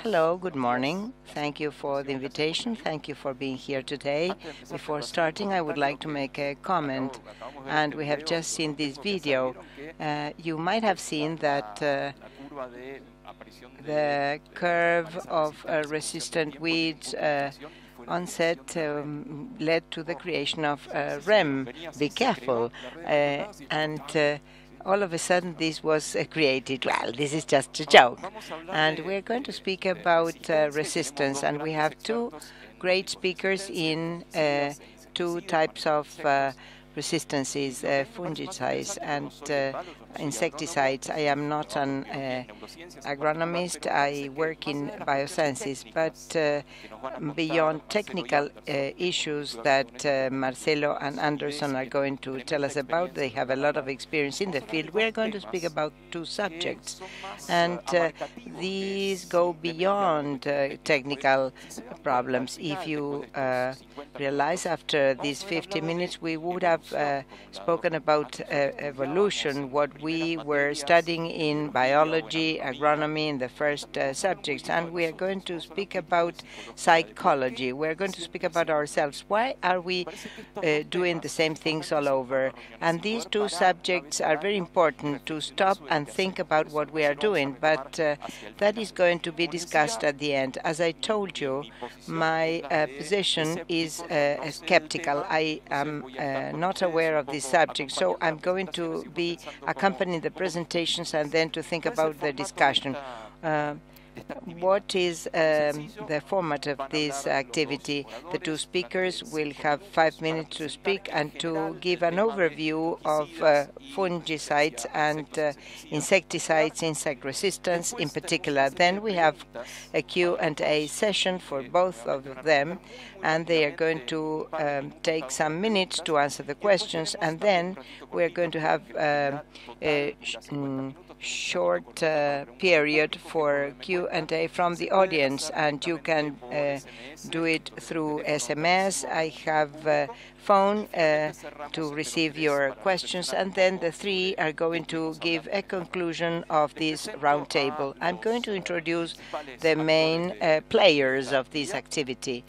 Hello, good morning. Thank you for the invitation. Thank you for being here today. Before starting, I would like to make a comment, and we have just seen this video. You might have seen that the curve of resistant weeds onset led to the creation of REM. Be careful. And all of a sudden this was created. Well, this is just a joke. And we're going to speak about resistance, and we have two great speakers in two types of resistances, fungicides and insecticides. I am not an agronomist. I work in biosciences, but beyond technical issues that Marcelo and Anderson are going to tell us about, they have a lot of experience in the field. We're going to speak about two subjects, and these go beyond technical problems. If you realize after these 50 minutes, we would have spoken about evolution, what we were studying in biology, agronomy in the first subjects, and we are going to speak about psychology. We're going to speak about ourselves. Why are we doing the same things all over? And these two subjects are very important to stop and think about what we are doing, but that is going to be discussed at the end. As I told you, my position is skeptical. I am not aware of this subject, so I'm going to be accompanying the presentations and then to think about the discussion. What is the format of this activity? The two speakers will have 5 minutes to speak and to give an overview of fungicides and insecticides, insect resistance in particular. Then we have a Q&A session for both of them, and they are going to take some minutes to answer the questions, and then we're going to have a short period for Q&A from the audience, and you can do it through SMS. I have a phone to receive your questions, and then the three are going to give a conclusion of this roundtable. I'm going to introduce the main players of this activity.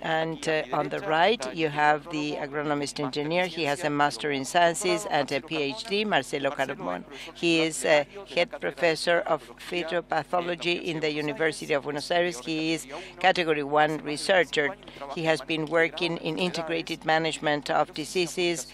And on the right, you have the agronomist engineer. He has a master in sciences and a PhD, Marcelo Carbon. He is a head professor of phytopathology in the University of Buenos Aires. He is category 1 researcher. He has been working in integrated management of diseases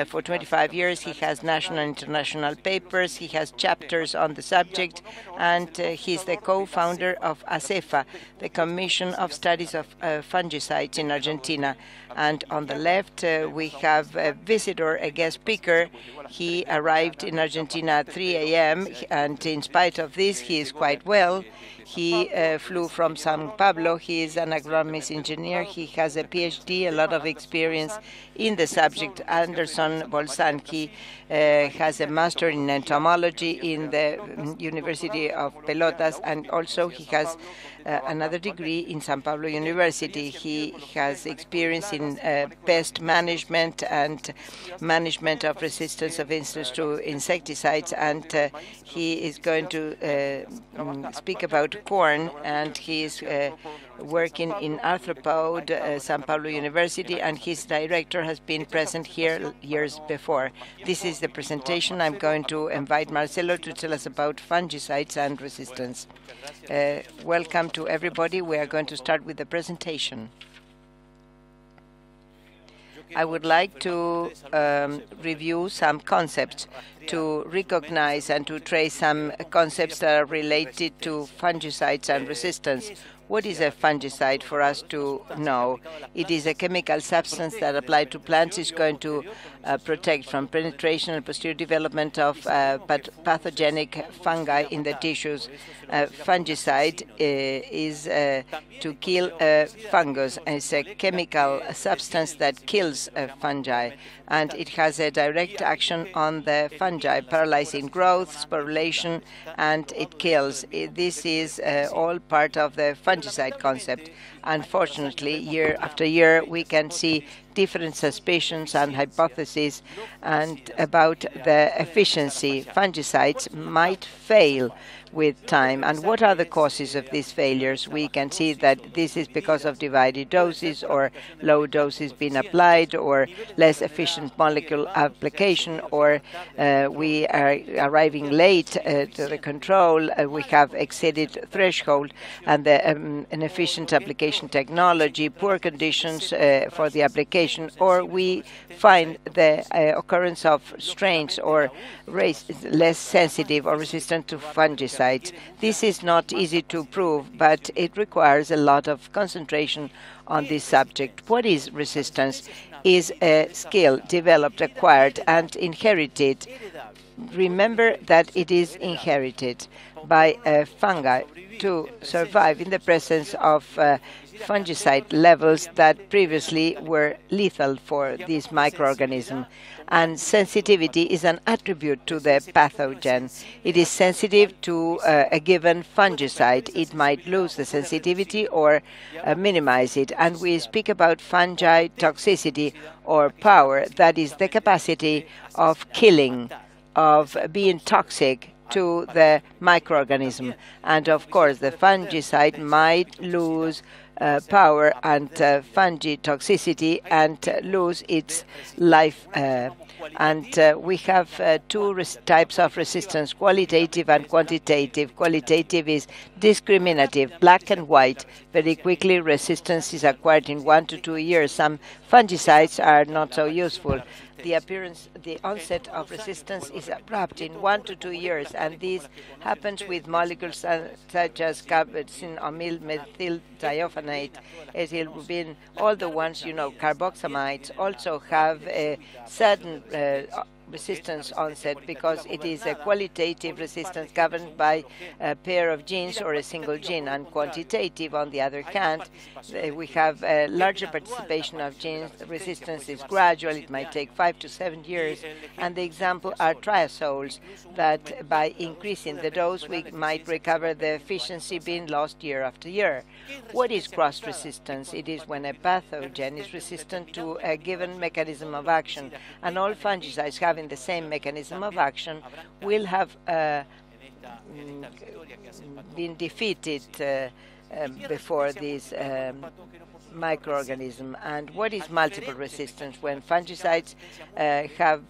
for 25 years. He has national and international papers. He has chapters on the subject, and he's the co-founder of ACEFA, the Commission of Studies of Fungicides in Argentina. And on the left, we have a visitor, a guest speaker. He arrived in Argentina at 3 a.m., and in spite of this, he is quite well. He flew from São Paulo. He is an agronomist engineer. He has a PhD, a lot of experience in the subject. Anderson Bolzan, he has a master in entomology in the University of Pelotas, and also he has another degree in São Paulo University. He has experience in pest management and management of resistance of insects to insecticides, and he is going to speak about corn, and he is working in Arthropod, São Paulo University, and his director has been present here years before. This is the presentation. I'm going to invite Marcelo to tell us about fungicides and resistance. Welcome to everybody. We are going to start with the presentation. I would like to review some concepts, to recognize and to trace some concepts that are related to fungicides and resistance. What is a fungicide for us to know? It is a chemical substance that applied to plants is going to protect from penetration and posterior development of pathogenic fungi in the tissues. Fungicide is to kill fungus. It's a chemical substance that kills fungi, and it has a direct action on the fungi, paralyzing growth, sporulation, and it kills. This is all part of the fungicide concept. Unfortunately, year after year, we can see different suspicions and hypotheses and about the efficiency. Fungicides might fail with time. And what are the causes of these failures? We can see that this is because of divided doses or low doses being applied or less efficient molecule application, or we are arriving late to the control, we have exceeded threshold, and the inefficient application technology, poor conditions for the application, or we find the occurrence of strains or less sensitive or resistant to fungicides. This is not easy to prove, but it requires a lot of concentration on this subject. What is resistance? Is a skill developed, acquired, and inherited. Remember that it is inherited by a fungi to survive in the presence of fungicide levels that previously were lethal for this microorganism. And sensitivity is an attribute to the pathogen. It is sensitive to a given fungicide. It might lose the sensitivity or minimize it. And we speak about fungi toxicity or power, that is the capacity of killing, of being toxic to the microorganism. And of course, the fungicide might lose power and fungi toxicity and lose its life. We have two types of resistance, qualitative and quantitative. Qualitative is discriminative, black and white. Very quickly, resistance is acquired in 1 to 2 years. Some fungicides are not so useful. The onset of resistance is abrupt in 1 to 2 years, and this happens with molecules such as carboxylamyl methylthiophonate, ethylbutene, all the ones you know. Carboxamides also have a certain resistance onset because it is a qualitative resistance governed by a pair of genes or a single gene, and quantitative, on the other hand, we have a larger participation of genes. Resistance is gradual. It might take 5 to 7 years, and the example are triazoles that by increasing the dose we might recover the efficiency being lost year after year. What is cross resistance? It is when a pathogen is resistant to a given mechanism of action, and all fungicides having the same mechanism of action will have been defeated before this microorganism. And what is multiple resistance? When fungicides have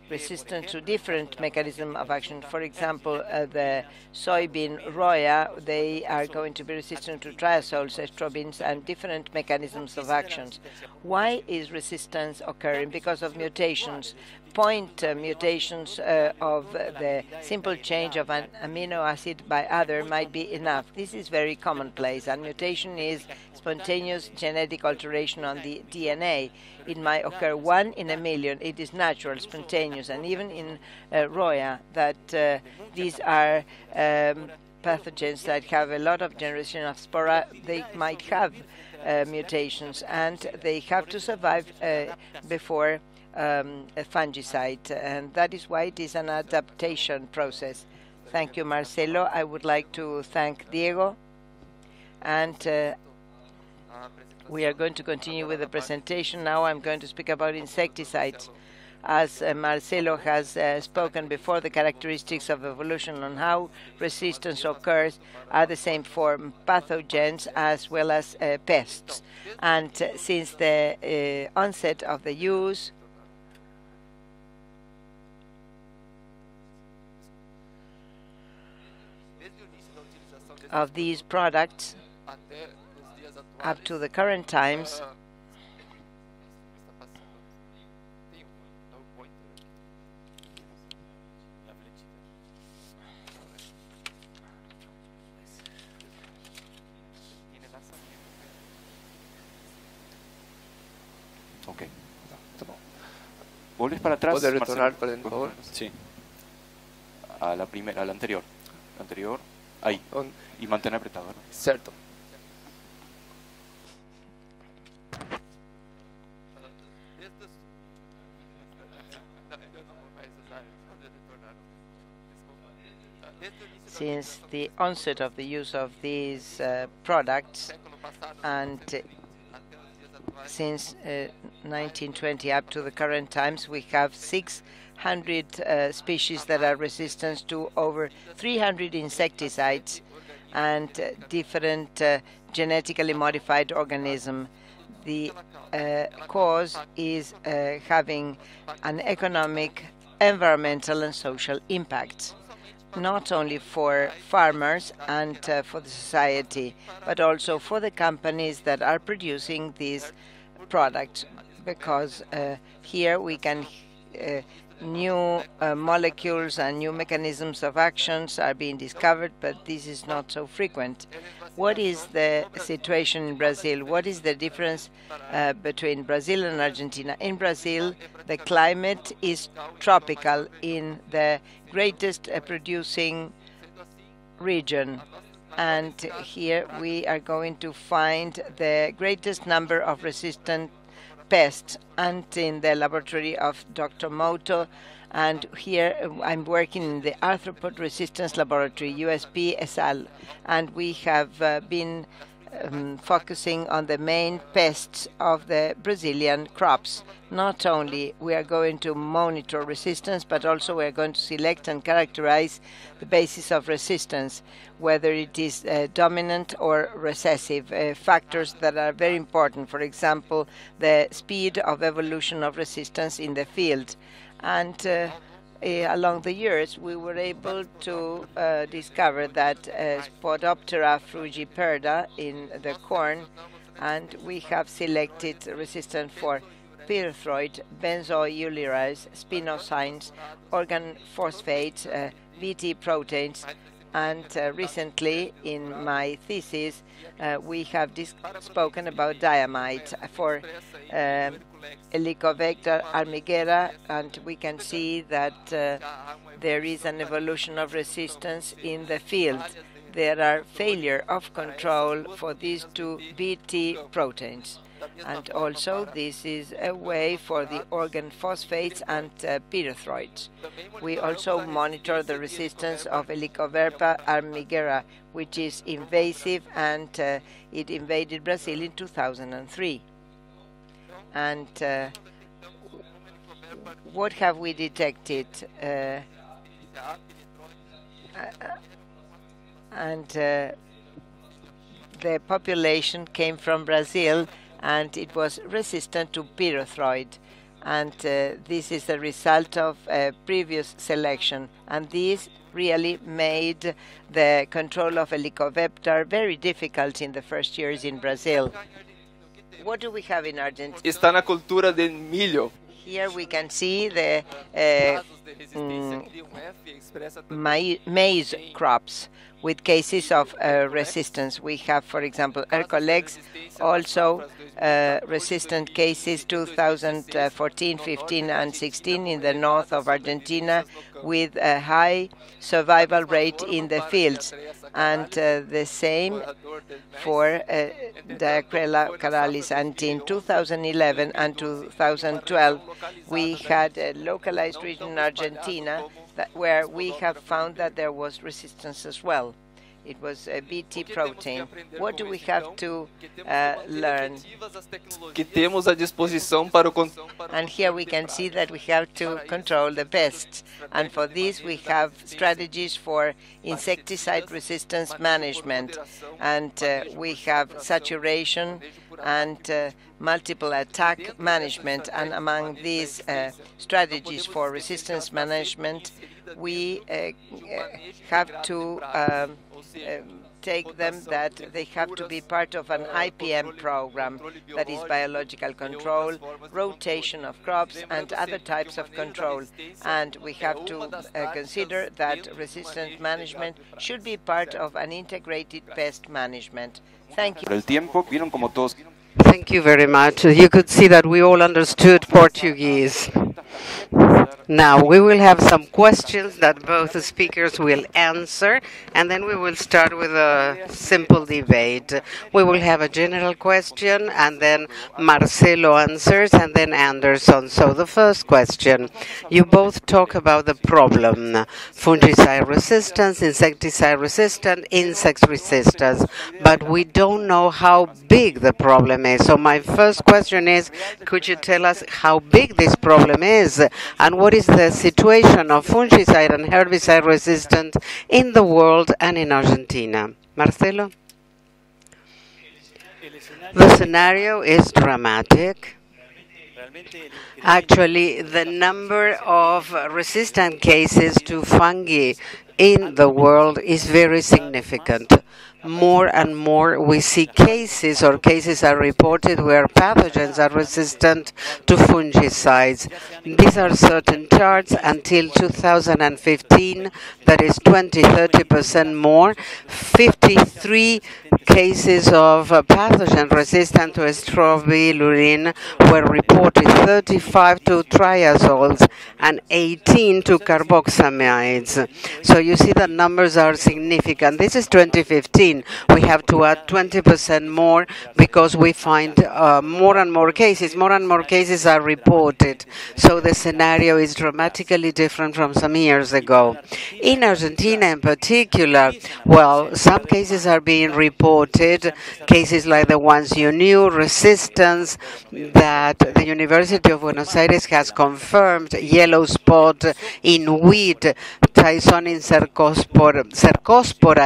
resistance to different mechanism of action. For example, the soybean Roya, they are going to be resistant to triazoles, estrobins, and different mechanisms of actions. Why is resistance occurring? Because of mutations. Point mutations of the simple change of an amino acid by other might be enough. This is very commonplace, and mutation is spontaneous genetic alteration on the DNA. It might occur 1 in a million. It is natural, spontaneous, and even in Roya, that these are pathogens that have a lot of generation of spora. They might have mutations, and they have to survive before a fungicide, and that is why it is an adaptation process. Thank you, Marcelo. I would like to thank Diego, and we are going to continue with the presentation. Now I'm going to speak about insecticides. As Marcelo has spoken before, the characteristics of evolution on how resistance occurs are the same for pathogens as well as pests. And since the onset of the use of these products up to the current times, Ok. ¿Vuelves para atrás? ¿Puede retornar, por favor? Sí. A la primera, a la anterior. La anterior. Ahí. Y mantener apretado, ¿no? Certo. Since the onset of the use of these products and Since 1920 up to the current times, we have 600 species that are resistant to over 300 insecticides and different genetically modified organisms. The cause is having an economic, environmental, and social impact, not only for farmers and for the society, but also for the companies that are producing these products, because here we can new molecules and new mechanisms of actions are being discovered, but this is not so frequent. What is the situation in Brazil? What is the difference between Brazil and Argentina? In Brazil, the climate is tropical in the greatest producing region. And here we are going to find the greatest number of resistant pests, and in the laboratory of Dr. Moto, and here I'm working in the Arthropod Resistance Laboratory, USP-ESAL, and we have been focusing on the main pests of the Brazilian crops. Not only we are going to monitor resistance, but also we are going to select and characterize the basis of resistance, whether it is dominant or recessive, factors that are very important. For example, the speed of evolution of resistance in the field. And along the years, we were able to discover that Spodoptera frugiperda in the corn, and we have selected resistant for pyrethroid, benzoylureas, spinosines, organ phosphates, VT proteins, and recently in my thesis we have spoken about diamide for Helicobacter armigera, and we can see that there is an evolution of resistance in the field. There are failure of control for these two BT proteins. And also this is a way for the organ phosphates and pyrethroids. We also monitor the resistance of Helicobacter armigera, which is invasive, and it invaded Brazil in 2003. And what have we detected? The population came from Brazil, and it was resistant to pyrethroid. And this is a result of previous selection. And this really made the control of Helicobacter very difficult in the first years in Brazil. What do we have in Argentina? Está na cultura de milho. Here we can see the maize crops with cases of resistance. We have, for example, Hercolex, also resistant cases 2014, 15, and 16 in the north of Argentina, with a high survival rate in the fields. And the same for Dicrella caralis. And in 2011 and 2012, we had a localized region in Argentina where we have found that there was resistance as well. It was a BT protein. What do we have to learn? Que temos à disposição para o And here we can see that we have to control the pests. And for this, we have strategies for insecticide resistance management. And we have saturation and multiple attack management. And among these strategies for resistance management, we have to take them that they have to be part of an IPM program, that is biological control, rotation of crops, and other types of control. And we have to consider that resistance management should be part of an integrated pest management. Thank you. Thank you very much. You could see that we all understood Portuguese. Now, we will have some questions that both the speakers will answer, and then we will start with a simple debate. We will have a general question, and then Marcelo answers, and then Anderson. So the first question, you both talk about the problem, fungicide resistance, insecticide resistance, insect resistance, but we don't know how big the problem is. So my first question is, could you tell us how big this problem is, and what is the situation of fungicide and herbicide resistance in the world and in Argentina? Marcelo? The scenario is dramatic. Actually, the number of resistant cases to fungi in the world is very significant. More and more we see cases are reported where pathogens are resistant to fungicides. These are certain charts until 2015, that is 20-30% more. 53 cases of pathogen resistant to strobilurin were reported, 35 to triazoles and 18 to carboxamides. So you see the numbers are significant. This is 2015. We have to add 20% more because we find more and more cases. More and more cases are reported. So the scenario is dramatically different from some years ago. In Argentina in particular, well, some cases are being reported, cases like the ones you knew, resistance that the University of Buenos Aires has confirmed, yellow spot in wheat, Tyson in cercospora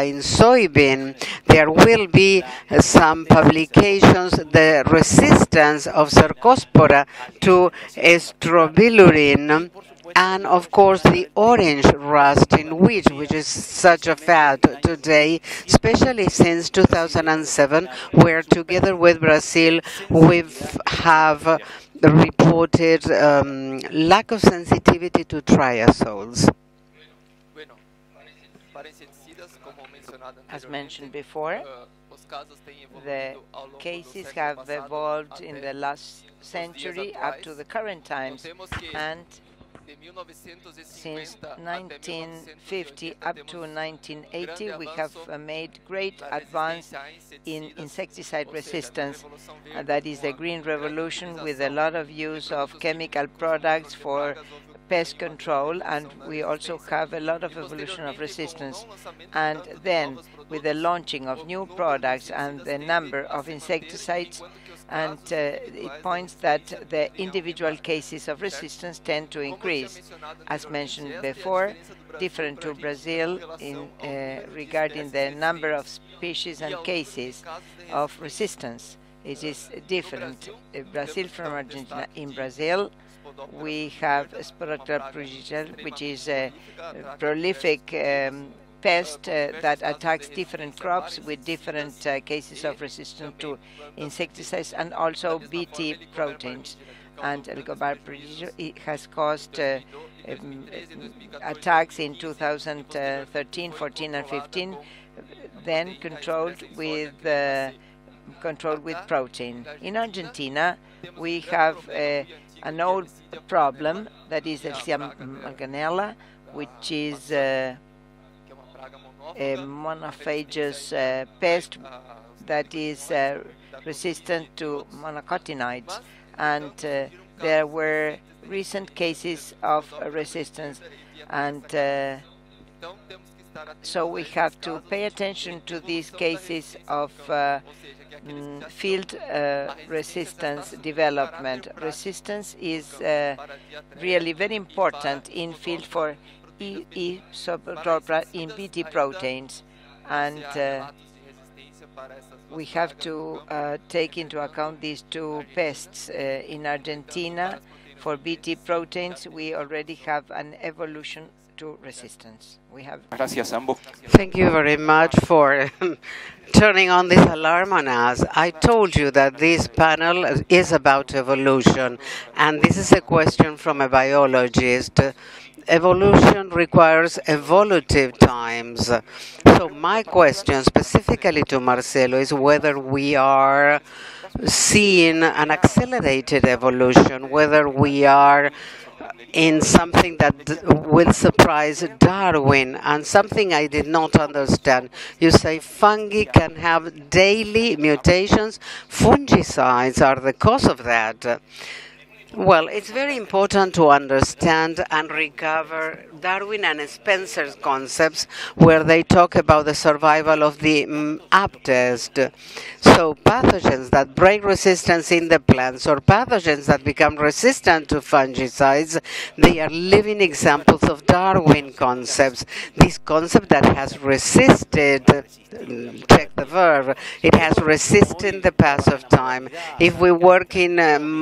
in soybean. There will be some publications, the resistance of cercospora to strobilurin, and of course the orange rust in wheat, which is such a fad today, especially since 2007, where together with Brazil we have reported lack of sensitivity to triazoles. As mentioned before, the cases have evolved in the last century up to the current times, and since 1950 up to 1980, we have made great advance in insecticide resistance. That is the Green Revolution, with a lot of use of chemical products for pest control, and we also have a lot of evolution of resistance. And then with the launching of new products and the number of insecticides, and it points that the individual cases of resistance tend to increase. As mentioned before, different to Brazil in regarding the number of species and cases of resistance. It is different. Brazil from Argentina. In Brazil, we have Sporoclora prurigilis, which is a prolific pest that attacks different crops with different cases of resistance to insecticides, and also Bt proteins. And Helicobacter purulenta, it has caused attacks in 2013, 14, and 15, then controlled with protein. In Argentina, we have an old problem, that is Escherichia marganella, which is a monophagous pest that is resistant to monocotinoids, and there were recent cases of resistance, and so we have to pay attention to these cases of field resistance development. Resistance is really very important in field for in Bt proteins, and we have to take into account these two pests. In Argentina, for Bt proteins, we already have an evolution to resistance. We have. Thank you very much for turning on this alarm on us. I told you that this panel is about evolution, and this is a question from a biologist. Evolution requires evolutive times. So my question specifically to Marcelo is whether we are seeing an accelerated evolution, whether we are in something that will surprise Darwin, and something I did not understand. You say fungi can have daily mutations. Fungicides are the cause of that. Well, it's very important to understand and recover Darwin and Spencer's concepts where they talk about the survival of the aptest. So pathogens that break resistance in the plants or pathogens that become resistant to fungicides, they are living examples of Darwin concepts. This concept that has resisted, check the verb, it has resisted the pass of time. If we work in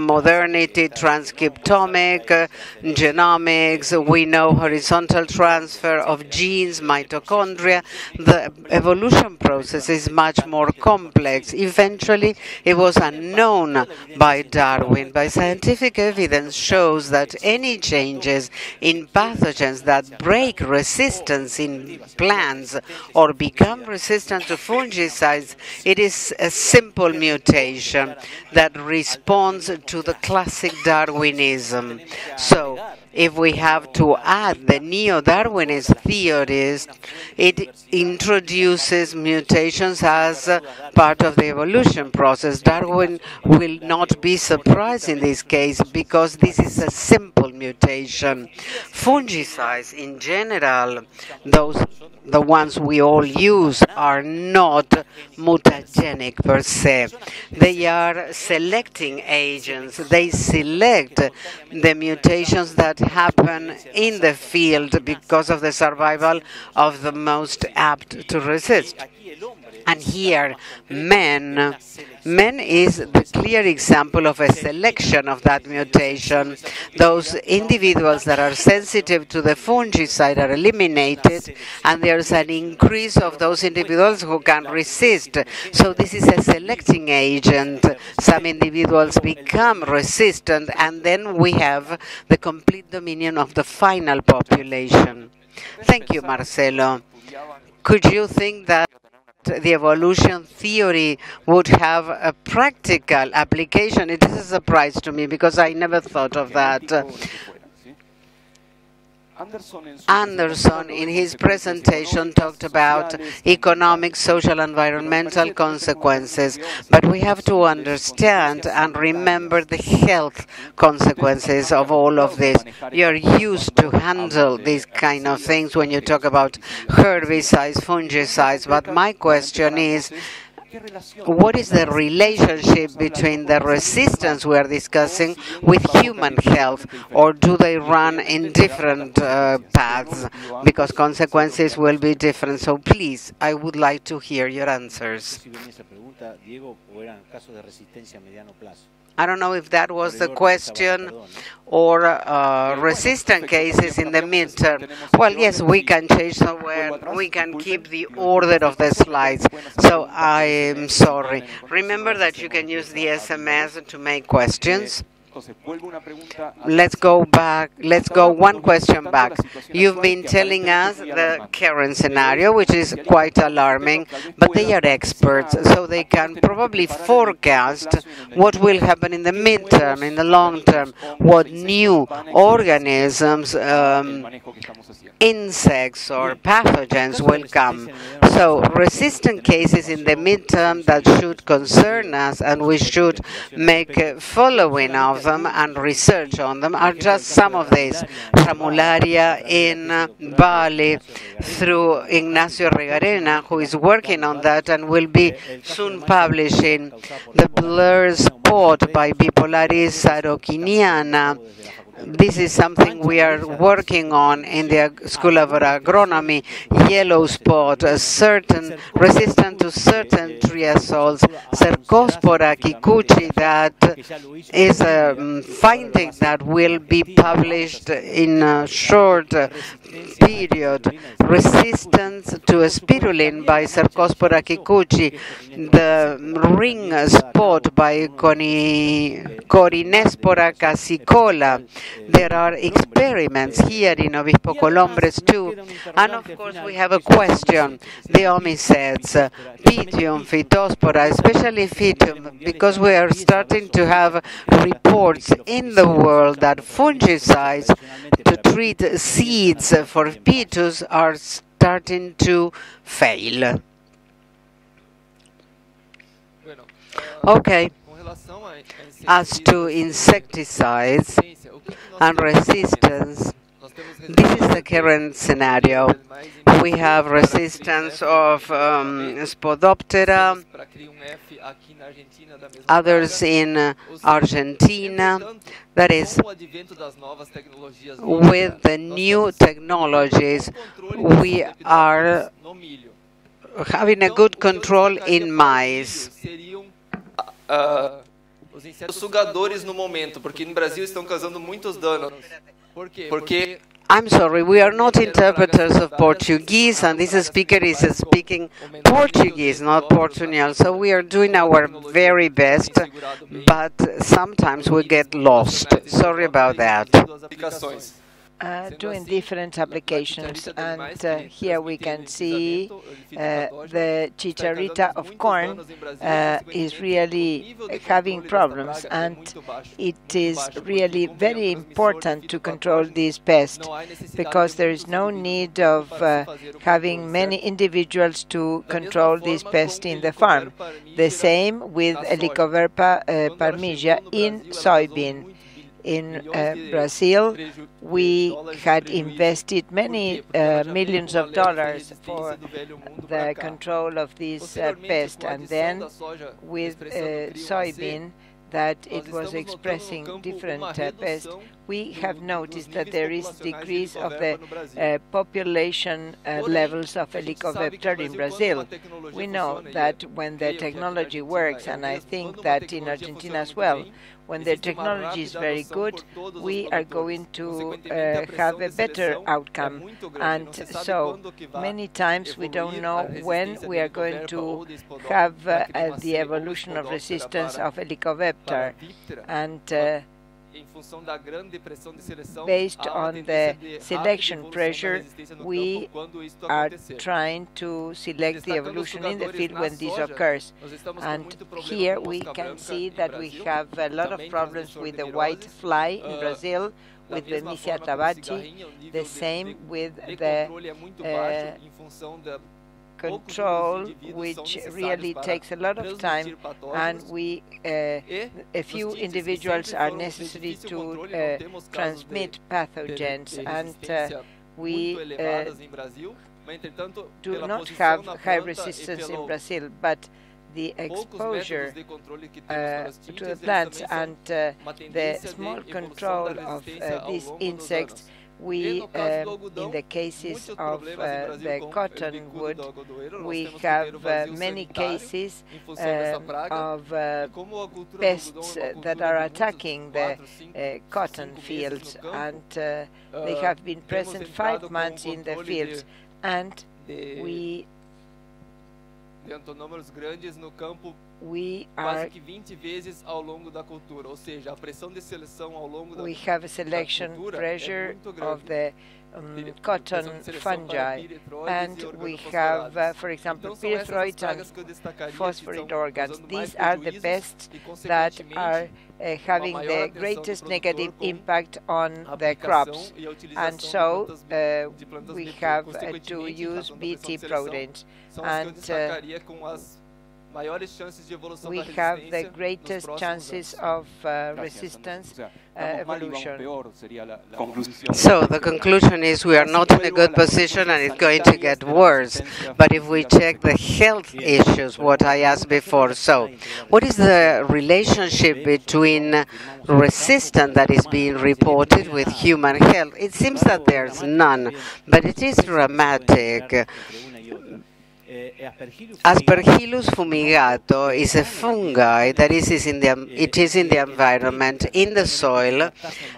modernity, transcriptomic, genomics, we know horizontal transfer of genes, mitochondria. The evolution process is much more complex. Eventually, it was unknown by Darwin, but scientific evidence shows that any changes in pathogens that break resistance in plants or become resistant to fungicides, it is a simple mutation that responds to the classic Darwinism. So, if we have to add the neo-Darwinist theories, it introduces mutations as part of the evolution process. Darwin will not be surprised in this case because this is a simple mutation. Fungicides in general, the ones we all use, are not mutagenic per se. They are selecting agents. They select the mutations that happen in the field because of the survival of the most apt to resist. And here, man is the clear example of a selection of that mutation. Those individuals that are sensitive to the fungicide are eliminated, and there's an increase of those individuals who can resist. So this is a selecting agent. Some individuals become resistant, and then we have the complete dominion of the final population. Thank you, Marcelo. Could you think that the evolution theory would have a practical application? It is a surprise to me because I never thought of that. Anderson, in his presentation, talked about economic, social, environmental consequences, but we have to understand and remember the health consequences of all of this. You're used to handle these kind of things when you talk about herbicides, fungicides, but my question is, what is the relationship between the resistance we are discussing with human health, or do they run in different paths? Because consequences will be different. So please, I would like to hear your answers. I don't know if that was the question, or resistant cases in the midterm. Well, yes, we can change somewhere. We can keep the order of the slides. So I'm sorry. Remember that you can use the SMS to make questions. Let's go back. Let's go one question back. You've been telling us the current scenario, which is quite alarming, but they are experts, so they can probably forecast what will happen in the midterm, in the long term, what new organisms, insects or pathogens will come. So resistant cases in the midterm that should concern us, and we should make a following of them and research on them, are just some of these. Ramularia in Bali through Ignacio Regarena, who is working on that and will be soon publishing. The blur spot by Bipolaris araucaniana. This is something we are working on in the School of Agronomy. Yellow spot, resistant to certain triazoles. Cercospora kikuchi, that is a finding that will be published in a short period. Resistance to spirulina by Cercospora kikuchi. The ring spot by Corinespora cassicola. There are experiments here in Obispo Colombres too. And of course we have a question, the omicides, Pythium, Phytospora, especially Pythium, because we are starting to have reports in the world that fungicides to treat seeds for Pythus are starting to fail. Okay. As to insecticides and resistance, this is the current scenario. We have resistance of Spodoptera, others in Argentina. That is, with the new technologies, we are having a good control in maize. Os sugadores no momento, porque no Brasil estão causando muitos danos. Porque I'm sorry, we are not interpreters of Portuguese, and this speaker is speaking Portuguese, not Portuguese. So we are doing our very best, but sometimes we get lost. Sorry about that. Doing different applications, and here we can see the chicharrita of corn is really having problems, and it is really very important to control this pest, because there is no need of having many individuals to control this pest in the farm. The same with Helicoverpa parmegia in soybean. In Brazil, we had invested many millions of dollars for the control of this pest, and then with soybean, that it was expressing different pests, we have noticed that there is decrease of the population levels of Helicobacter in Brazil. We know that when the technology works, and I think that in Argentina as well, when the technology is very good, we are going to have a better outcome. And so many times we don't know when we are going to have the evolution of resistance of Helicobacter. And based on the selection pressure, we are trying to select the evolution in the field when this occurs. And here we can see that we have a lot of problems with the white fly in Brazil, with the Mysia tabaci, the same with the control, which really takes a lot of time, and a few individuals are necessary to transmit pathogens, and we do not have high resistance in Brazil, but the exposure to the plants and the small control of these insects, we, in the cases of the cottonwood, we have many cases of pests that are attacking the cotton fields, and they have been present 5 months in the fields, and we are, we have a selection pressure of the cotton fungi, and we have, for example, pyrethroids and phosphorid organs. These are the pests that are having the greatest negative impact on the crops, and so we have to use Bt proteins, and we have the greatest chances of resistance evolution. So the conclusion is we are not in a good position and it's going to get worse. But if we check the health issues, what I asked before, so what is the relationship between resistance that is being reported with human health? It seems that there's none, but it is dramatic. Aspergillus fumigato is a fungi that is in the environment, in the soil,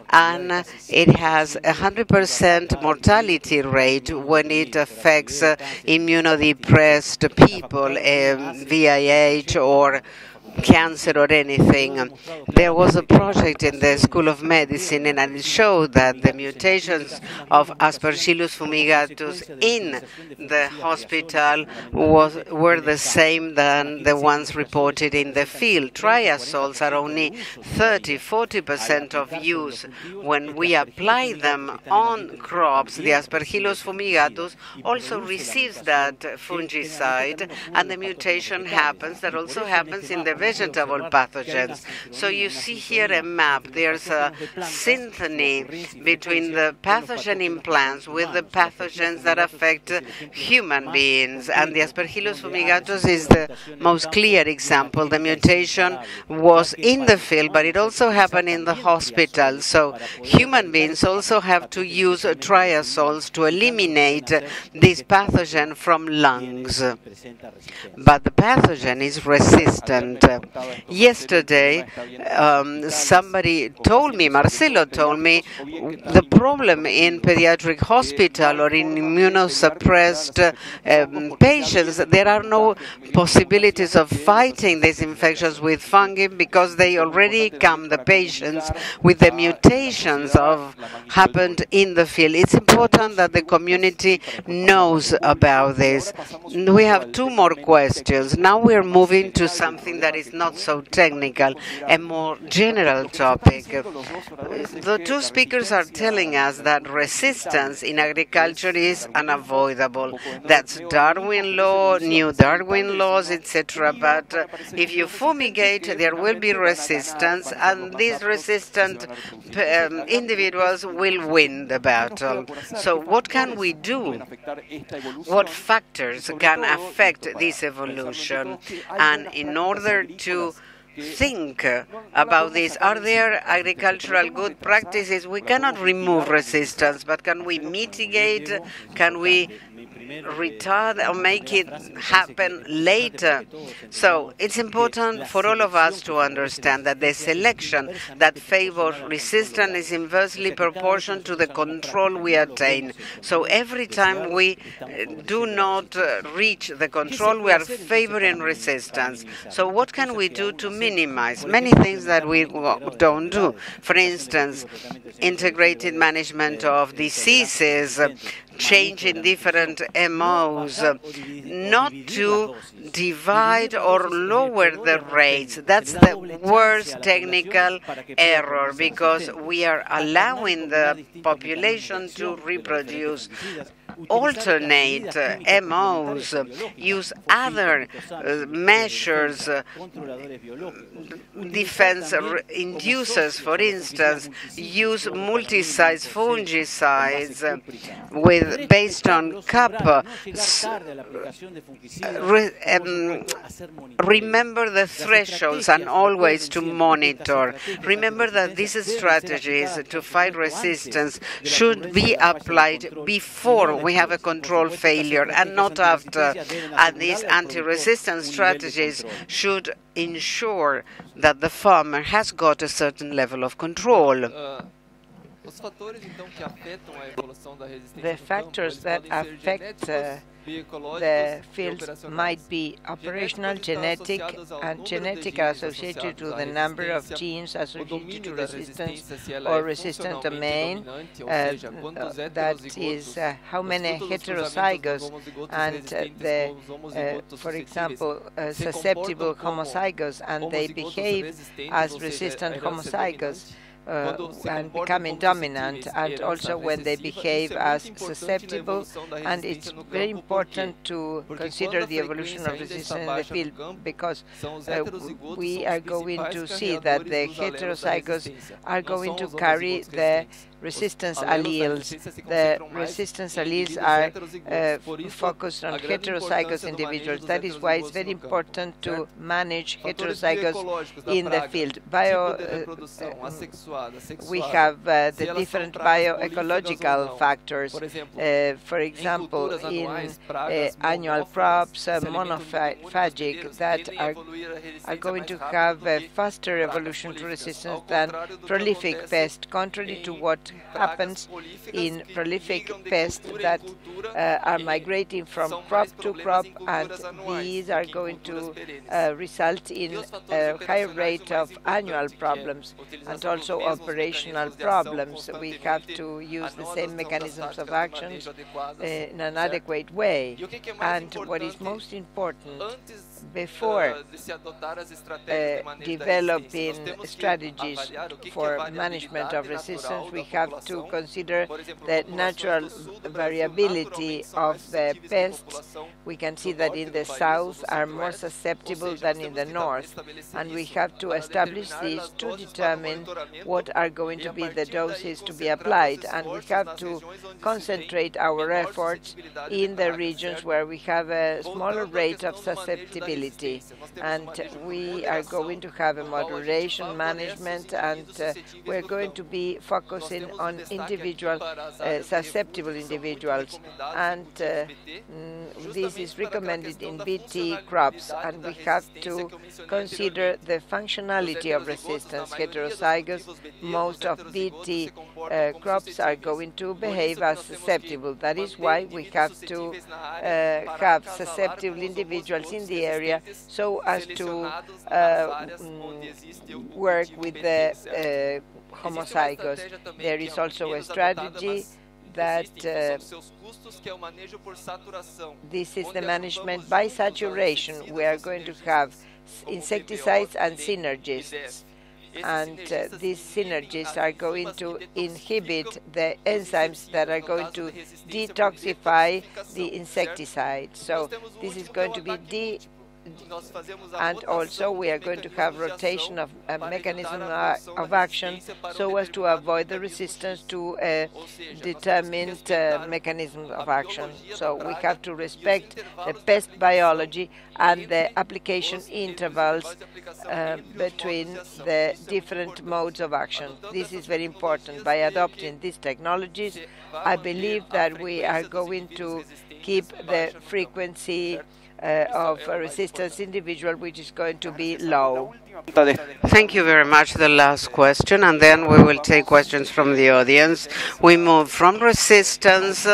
and it has 100% mortality rate when it affects immunodepressed people, VIH or cancer or anything. There was a project in the School of Medicine, and it showed that the mutations of Aspergillus fumigatus in the hospital were the same than the ones reported in the field. Triazoles are only 30–40% of use. When we apply them on crops, the Aspergillus fumigatus also receives that fungicide, and the mutation happens. That also happens in the vegetable pathogens. So you see here a map. There's a symphony between the pathogen in plants with the pathogens that affect human beings, and the Aspergillus fumigatus is the most clear example. The mutation was in the field, but it also happened in the hospital. So human beings also have to use triazoles to eliminate this pathogen from lungs. But the pathogen is resistant. Yesterday, somebody told me, Marcelo told me, the problem in pediatric hospital or in immunosuppressed patients, there are no possibilities of fighting these infections with fungi because they already come, the patients, with the mutations of happened in the field. It's important that the community knows about this. We have two more questions. Now we're moving to something that is not so technical, a more general topic. The two speakers are telling us that resistance in agriculture is unavoidable. That's Darwin law, new Darwin laws, etc. But if you fumigate, there will be resistance, and these resistant individuals will win the battle. So what can we do? What factors can affect this evolution? And in order to think about this, are there agricultural good practices? We cannot remove resistance, but can we mitigate? Can we retard or make it happen later? So it's important for all of us to understand that the selection that favors resistance is inversely proportional to the control we attain. So every time we do not reach the control, we are favoring resistance. So what can we do to minimize? Many things that we don't do. For instance, integrated management of diseases, change in different MOs, not to divide or lower the rates. That's the worst technical error, because we are allowing the population to reproduce. Alternate MOs, use other measures, defense inducers, for instance, use multi-site fungicides based on kappa. Remember the thresholds and always to monitor. Remember that these strategies to fight resistance should be applied before we have a control failure and not after. And these anti-resistance strategies should ensure that the farmer has got a certain level of control. The factors that affect the fields might be operational, genetic, and genetic are associated to the number of genes associated to resistance or resistant domain. That is how many heterozygous and for example, susceptible homozygous, and they behave as resistant homozygous. And becoming dominant, and also when they behave as susceptible. And it's very important to consider the evolution of resistance in the field, because we are going to see that the heterozygous are going to carry the resistance alleles. The resistance alleles are focused on heterozygous individuals. That is why it's very important to manage heterozygous in the field. We have the different bioecological factors. For example, in annual crops, monophagic, that are going to have a faster evolution to resistance than prolific pests, contrary to what happens in prolific pests that are migrating from crop to crop, and these are going to result in a higher rate of annual problems and also operational problems. We have to use the same mechanisms of action in an adequate way. And what is most important, before developing strategies for management of resistance, we have to consider the natural variability of the pests. We can see that in the south are more susceptible than in the north, and we have to establish these to determine what are going to be the doses to be applied, and we have to concentrate our efforts in the regions where we have a smaller rate of susceptibility, and we are going to have a moderation management, and we're going to be focusing on individual susceptible individuals, and this is recommended in BT crops, and we have to consider the functionality of resistance. Heterozygous, most of BT crops are going to behave as susceptible. That is why we have to have susceptible individuals in the area so as to work with the homozygous. There is also a strategy that this is the management by saturation. We are going to have insecticides and synergists, and these synergists are going to inhibit the enzymes that are going to detoxify the insecticide. So this is going to be and also we are going to have rotation of a mechanism of action so as to avoid the resistance to a determined mechanism of action. So we have to respect the pest biology and the application intervals between the different modes of action. This is very important. By adopting these technologies, I believe that we are going to keep the frequency of a resistance individual, which is going to be low. Thank you very much. The last question, and then we will take questions from the audience. We move from resistance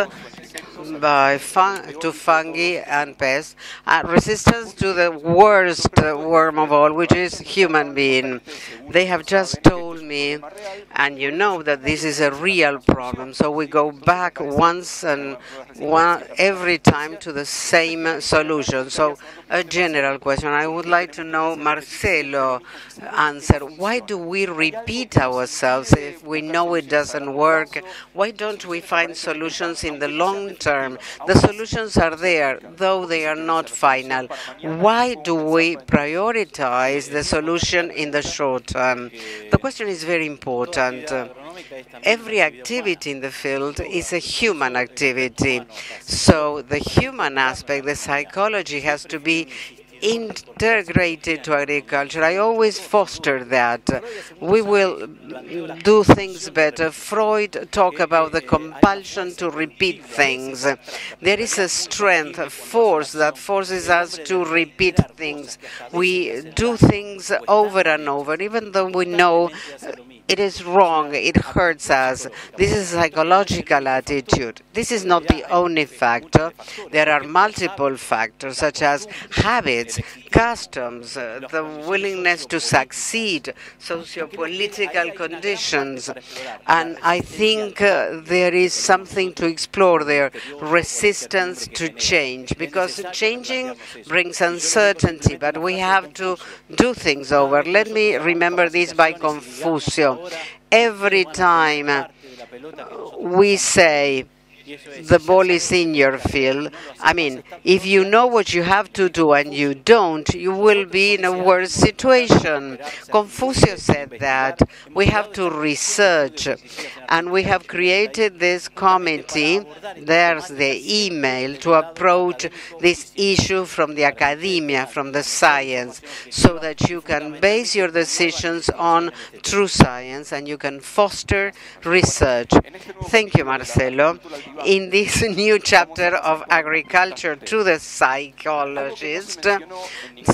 to fungi and pests, resistance to the worst worm of all, which is human being. They have just told me, and you know that this is a real problem, so we go back once and every time to the same solution. So a general question. I would like to know, Marcelo, answer. Why do we repeat ourselves if we know it doesn't work? Why don't we find solutions in the long term? The solutions are there, though they are not final. Why do we prioritize the solution in the short term? The question is very important. Every activity in the field is a human activity. So the human aspect, the psychology, has to be integrated to agriculture. I always foster that. We will do things better. Freud talked about the compulsion to repeat things. There is a strength, a force that forces us to repeat things. We do things over and over, even though we know it is wrong, it hurts us. This is a psychological attitude. This is not the only factor. There are multiple factors, such as habits, customs, the willingness to succeed, socio-political conditions. And I think there is something to explore there, resistance to change, because changing brings uncertainty, but we have to do things over. Let me remember this by Confucio. Every time we say the ball is in your field. I mean, if you know what you have to do and you don't, you will be in a worse situation. Confucius said that we have to research, and we have created this committee. There's the email to approach this issue from the academia, from the science, so that you can base your decisions on true science and you can foster research. Thank you, Marcelo. In this new chapter of Agriculture to the Psychologist,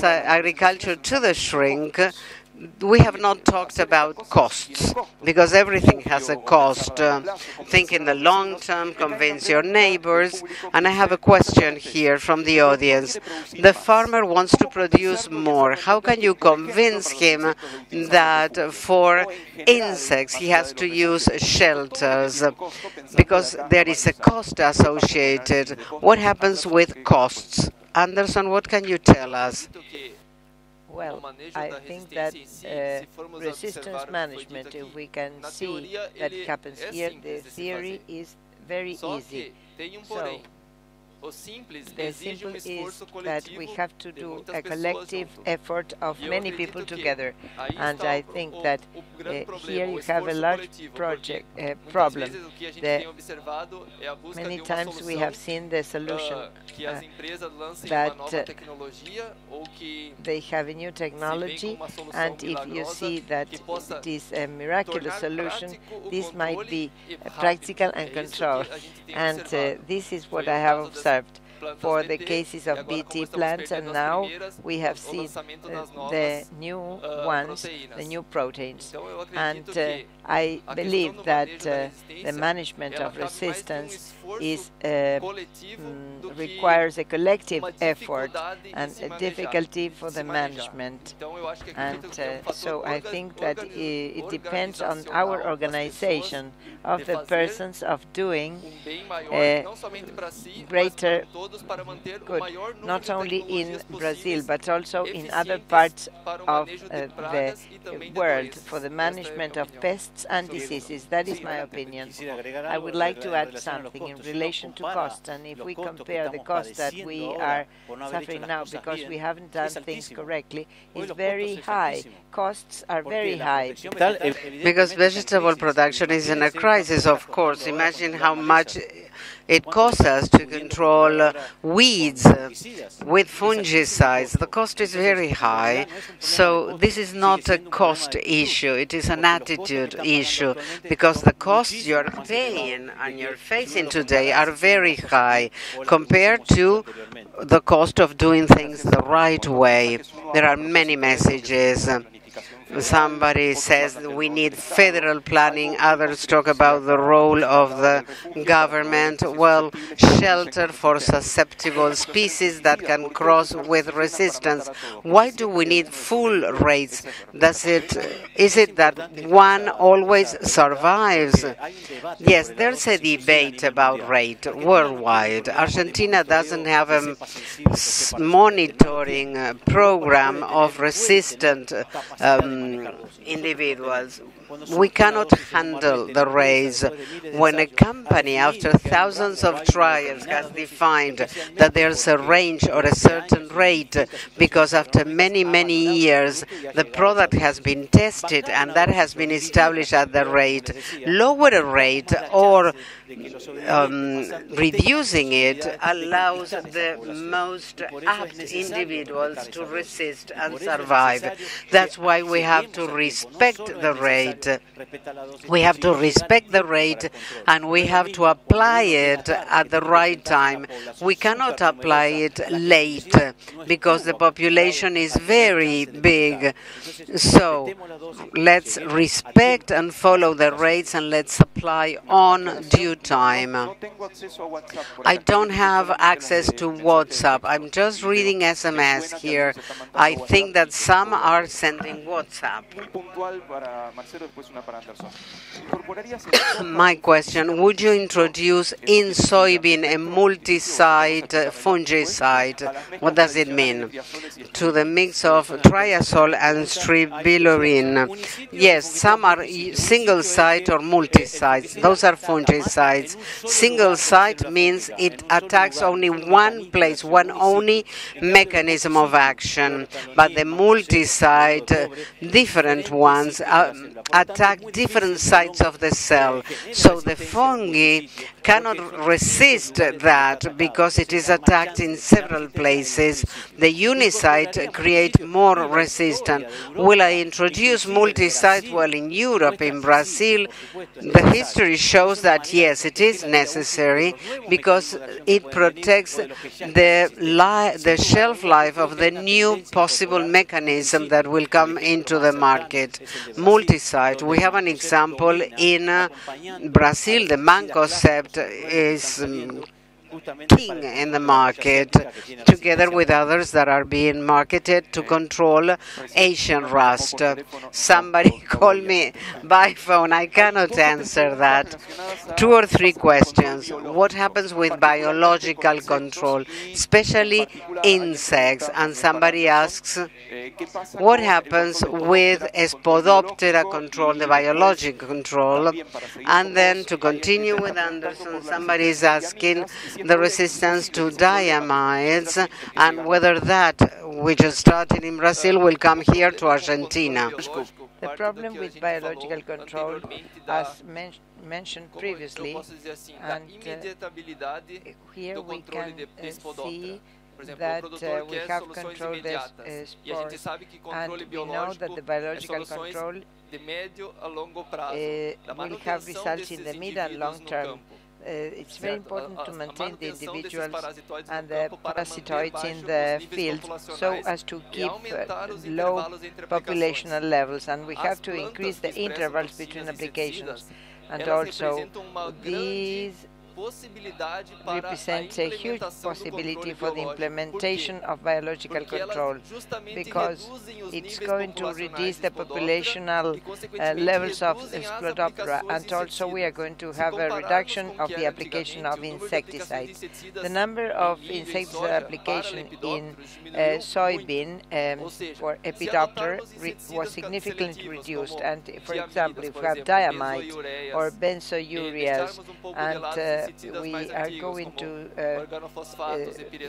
Agriculture to the Shrink, we have not talked about costs, because everything has a cost. Think in the long term, convince your neighbors. And I have a question here from the audience. The farmer wants to produce more. How can you convince him that for insects he has to use shelters? Because there is a cost associated. What happens with costs? Anderson, what can you tell us? Well, I think that resistance management, if we can see that it happens here, the theory is very easy. So, the simple is that we have to do a collective effort of many people together. And I think that here you have a large problem. Many times we have seen the solution that they have a new technology, and if you see that it is a miraculous solution, this might be practical and controlled. And this is what I have observed for the cases of BT plants, and now we have seen the new ones, the new proteins. And I believe that the management of resistance is requires a collective effort and a difficulty for the management. And so I think that it depends on our organization of the persons of doing greater good, not only in Brazil, but also in other parts of the world for the management of pests and diseases. That is my opinion. I would like to add something in relation to costs, and if we compare the cost that we are suffering now because we haven't done things correctly, is very high. Costs are very high. Because vegetable production is in a crisis, of course. Imagine how much it costs us to control weeds with fungicides. The cost is very high, so this is not a cost issue, it is an attitude issue, because the costs you're paying and you're facing today are very high compared to the cost of doing things the right way. There are many messages. Somebody says that we need federal planning. Others talk about the role of the government. Well, shelter for susceptible species that can cross with resistance. Why do we need full rates? Is it that one always survives? Yes, there's a debate about rate worldwide. Argentina doesn't have a monitoring program of resistant individuals. We cannot handle the race when a company, after thousands of trials, has defined that there's a range or a certain rate, because after many, many years, the product has been tested and that has been established at the rate. Lower a rate or reducing it allows the most apt individuals to resist and survive. That's why we have to respect the rate. We have to respect the rate, and we have to apply it at the right time. We cannot apply it late because the population is very big. So let's respect and follow the rates, and let's apply on due time. I don't have access to WhatsApp. I'm just reading SMS here. I think that some are sending WhatsApp. My question, would you introduce in soybean a multi-site fungicide? What does it mean? To the mix of triazole and stribilurin. Yes, some are single-site or multi-sites. Those are fungicides. Single-site means it attacks only one place, one only mechanism of action. But the multi-site, different ones, attack different sites of the cell. So the fungi cannot resist that because it is attacked in several places. The unisite create more resistance. Will I introduce multi-site? Well, in Europe, in Brazil, the history shows that yes, it is necessary because it protects the shelf life of the new possible mechanism that will come into the market. Multi-site. We have an example in Brazil. The Mancozeb is king in the market, together with others that are being marketed to control Asian rust. Somebody called me by phone. I cannot answer that. 2 or 3 questions. What happens with biological control, especially insects? And somebody asks, what happens with Spodoptera control, the biological control? And then to continue with Anderson, somebody is asking the resistance to diamides and whether that, which is started in Brazil, will come here to Argentina. The problem with biological control, as mentioned previously, and here we can see that we have controlled the spores, and we know that the biological control will have results in the mid and long term. It's very important to maintain the individuals and the parasitoids in the field so as to keep low populational levels, and we have to increase the intervals between applications. And also, these represents a huge possibility for the implementation of biological control because it's going to reduce the populational levels of Spodoptera, and also we are going to have a reduction of the application of insecticides. The number of insecticide application in soybean for Epidoptera was significantly reduced, and for example, if we have diamide or benzoureas, and we are going to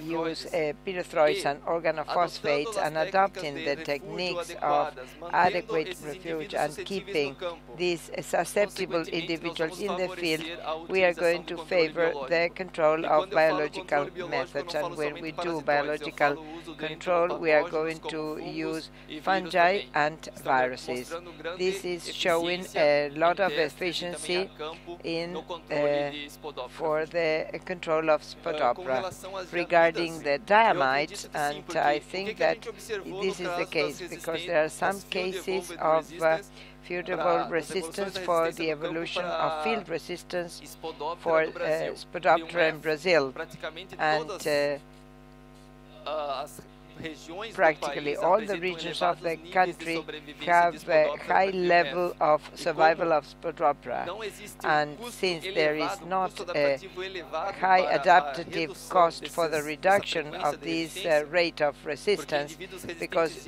use pyrethroids and organophosphates, and adopting the techniques of adequate refuge and keeping these susceptible individuals in the field, we are going to favor the control of biological methods. And when we do biological control, we are going to use fungi and viruses. This is showing a lot of efficiency in for the control of Spodoptera. Regarding the diamides, and I think that this is the case because there are some cases of fusible resistance for the evolution of field resistance for Spodoptera in Brazil, and practically all the regions of the country have a high level of survival of Spodoptera, and since there is not a high adaptive cost for the reduction of this rate of resistance, because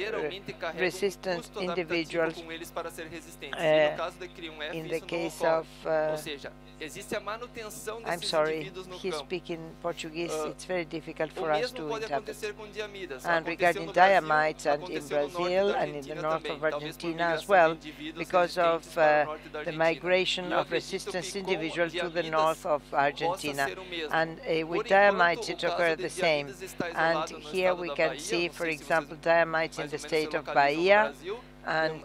resistant individuals in the case of I'm sorry, he's speaking Portuguese, it's very difficult for us to interpret. And regarding diamides, and in Brazil and in the north of Argentina as well, because of the migration of resistant individuals to the north of Argentina. And with diamides it occurs the same. And here we can see, for example, diamides in the state of Bahia, and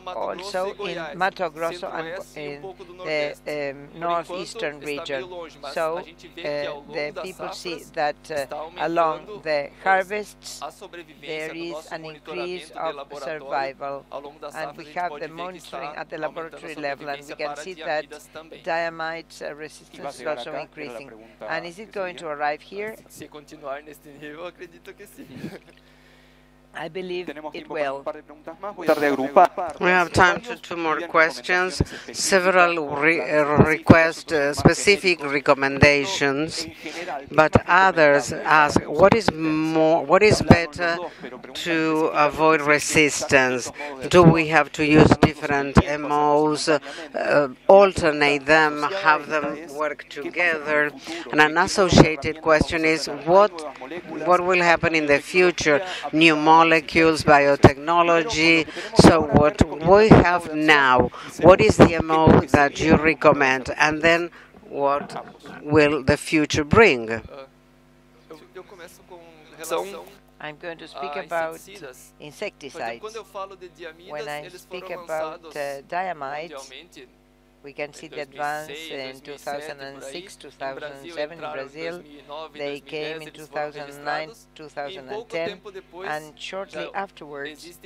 also in Mato Grosso and in the northeastern region. So the people see that along the harvests there is an increase of survival, and we have the monitoring at the laboratory level, and we can see that diamides resistance is also increasing. And is it going to arrive here? I believe it will. We have time for two more questions. Several request specific recommendations, but others ask what is better to avoid resistance. Do we have to use different MOs, alternate them, have them work together? And an associated question is what will happen in the future? New molecules, biotechnology. So what we have now, what is the MO that you recommend? And then what will the future bring? I'm going to speak about insecticides. When I speak about diamide, we can see the advance in 2006, 2007 in Brazil. They came in 2009, 2010, and shortly afterwards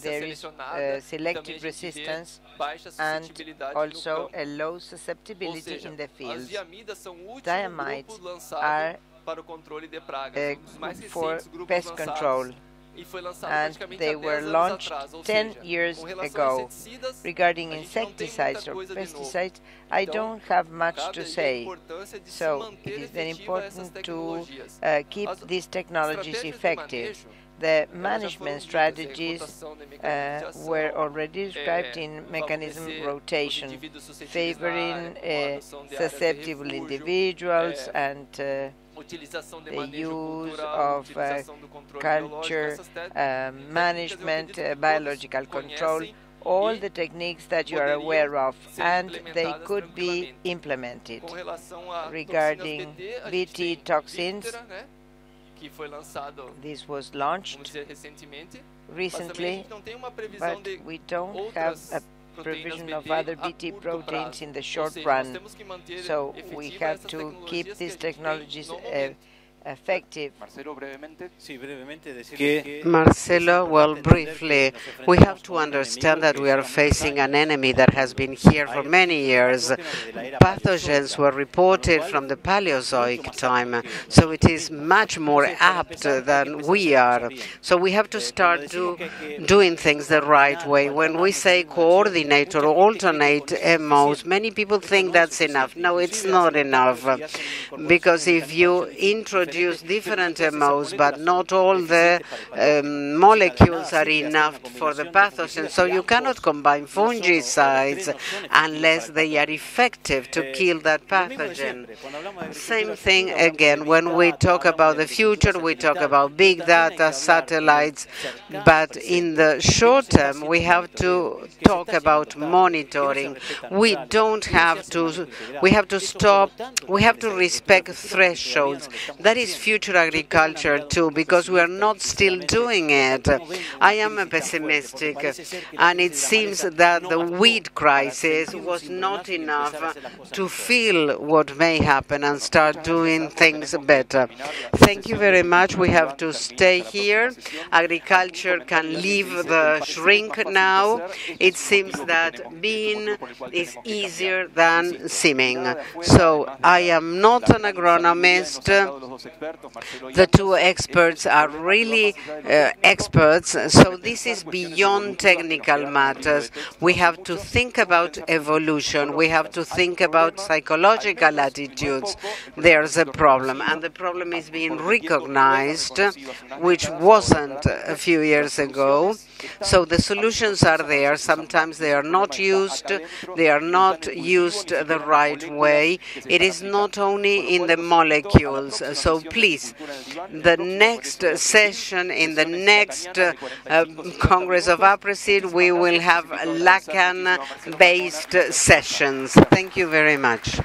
there is selective resistance and also a low susceptibility in the fields. Diamides are for pest control, and they were launched 10 years ago. Regarding insecticides or pesticides, I don't have much to say. So it is very important to keep these technologies effective. The management strategies were already described in mechanism rotation, favoring susceptible individuals and the use of culture management, biological control, all the techniques that you are aware of, and they could be implemented. Regarding Bt toxins, this was launched recently, but we don't have a provision of other Bt proteins in the short run. So we have to keep these technologies effective. Marcelo, well, briefly, we have to understand that we are facing an enemy that has been here for many years. Pathogens were reported from the Paleozoic time, so it is much more apt than we are. So we have to start doing things the right way. When we say coordinate or alternate MOs, many people think that's enough. No, it's not enough, because if you introduce different MOs, but not all the molecules are enough for the pathogen. So you cannot combine fungicides unless they are effective to kill that pathogen. Same thing again, when we talk about the future, we talk about big data, satellites, but in the short term, we have to talk about monitoring. We have to stop, we have to respect thresholds. That is future agriculture too, because we are not still doing it. I am pessimistic, and it seems that the wheat crisis was not enough to feel what may happen and start doing things better. Thank you very much. We have to stay here. Agriculture can leave the shrink now. It seems that being is easier than seeming. So I am not an agronomist. The two experts are really experts, so this is beyond technical matters. We have to think about evolution. We have to think about psychological attitudes. There's a problem, and the problem is being recognized, which wasn't a few years ago. So the solutions are there. Sometimes they are not used. They are not used the right way. It is not only in the molecules. So please, the next session, in the next Congress of APRESID, we will have Lacan-based sessions. Thank you very much.